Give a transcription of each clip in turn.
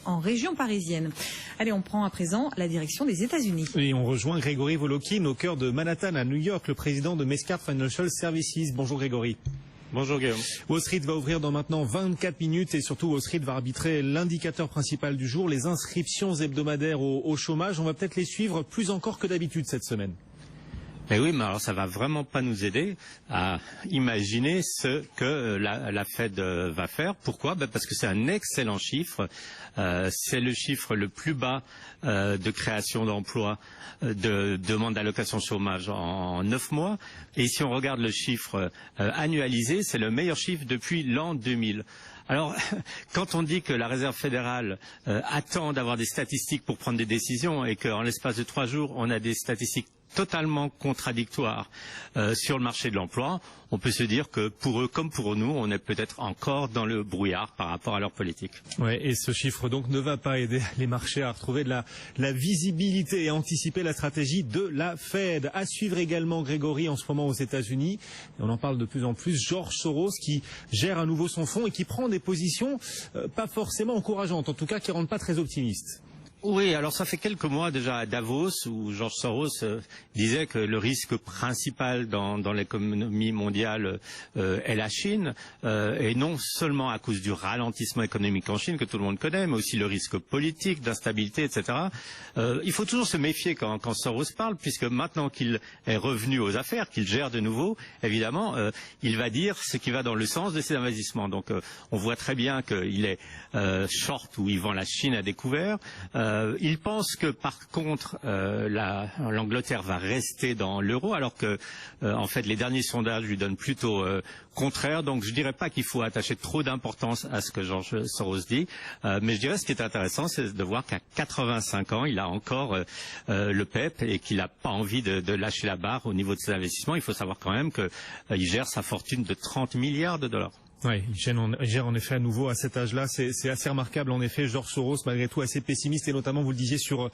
en région parisienne. Allez, on prend à présent la direction des États-Unis. Et on rejoint Grégory Volokin au cœur de Manhattan à New York, le président de Mescart Financial Services. Bonjour Grégory. Bonjour Guillaume. Wall Street va ouvrir dans maintenant 24 minutes et surtout Wall Street va arbitrer l'indicateur principal du jour, les inscriptions hebdomadaires au chômage. On va peut-être les suivre plus encore que d'habitude cette semaine. Mais oui, mais alors ça va vraiment pas nous aider à imaginer ce que la Fed va faire. Pourquoi? Parce que c'est un excellent chiffre. C'est le chiffre le plus bas de création d'emplois, de demande d'allocation chômage en 9 mois. Et si on regarde le chiffre annualisé, c'est le meilleur chiffre depuis l'an 2000. Alors, quand on dit que la Réserve fédérale attend d'avoir des statistiques pour prendre des décisions et qu'en l'espace de 3 jours, on a des statistiques totalement contradictoires sur le marché de l'emploi, on peut se dire que pour eux comme pour nous, on est peut-être encore dans le brouillard par rapport à leur politique. Ouais, et ce chiffre donc ne va pas aider les marchés à retrouver de la visibilité et à anticiper la stratégie de la Fed. À suivre également Grégory en ce moment aux États-Unis. Et on en parle de plus en plus. George Soros qui gère à nouveau son fonds et qui prend des positions pas forcément encourageantes, en tout cas qui ne rendent pas très optimistes. Oui, alors ça fait quelques mois déjà à Davos où George Soros disait que le risque principal dans l'économie mondiale est la Chine, et non seulement à cause du ralentissement économique en Chine que tout le monde connaît, mais aussi le risque politique, d'instabilité, etc. Il faut toujours se méfier quand Soros parle, puisque maintenant qu'il est revenu aux affaires, qu'il gère de nouveau, évidemment, il va dire ce qui va dans le sens de ses investissements. Donc on voit très bien qu'il est short ou il vend la Chine à découvert. Il pense que par contre l'Angleterre va rester dans l'euro alors que en fait les derniers sondages lui donnent plutôt contraire. Donc je dirais pas qu'il faut attacher trop d'importance à ce que George Soros dit, mais je dirais ce qui est intéressant c'est de voir qu'à 85 ans il a encore le PEP et qu'il n'a pas envie de lâcher la barre au niveau de ses investissements. Il faut savoir quand même qu'il gère sa fortune de 30 milliards de dollars. Oui, il gère en effet à nouveau à cet âge-là. C'est assez remarquable en effet. George Soros, malgré tout, assez pessimiste et notamment, vous le disiez, sur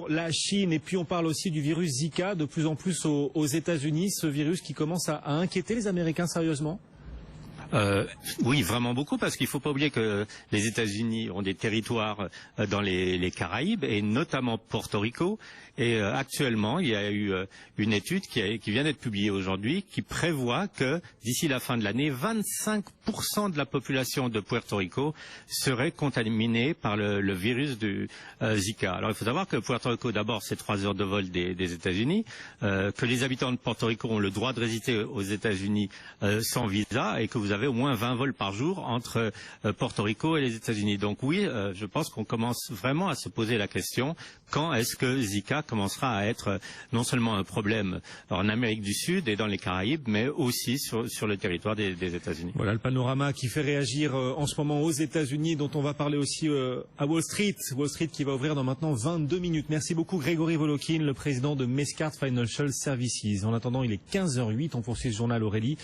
la Chine. Et puis on parle aussi du virus Zika de plus en plus aux États-Unis. Ce virus qui commence à inquiéter les Américains sérieusement. Oui, vraiment beaucoup, parce qu'il ne faut pas oublier que les États-Unis ont des territoires dans les Caraïbes et notamment Porto Rico. Et actuellement, il y a eu une étude qui vient d'être publiée aujourd'hui qui prévoit que d'ici la fin de l'année, 25% de la population de Puerto Rico serait contaminée par le virus du Zika. Alors il faut savoir que Puerto Rico, d'abord, c'est 3 heures de vol des États-Unis, que les habitants de Porto Rico ont le droit de résider aux États-Unis sans visa et que vous avez au moins 20 vols par jour entre Porto Rico et les États-Unis. Donc oui, je pense qu'on commence vraiment à se poser la question, quand est-ce que Zika commencera à être non seulement un problème en Amérique du Sud et dans les Caraïbes, mais aussi sur le territoire des États-Unis. Voilà le panorama qui fait réagir en ce moment aux États-Unis, dont on va parler aussi à Wall Street. Wall Street qui va ouvrir dans maintenant 22 minutes. Merci beaucoup Grégory Volokin, le président de Mescart Financial Services. En attendant, il est 15h08, on poursuit ce journal Aurélie.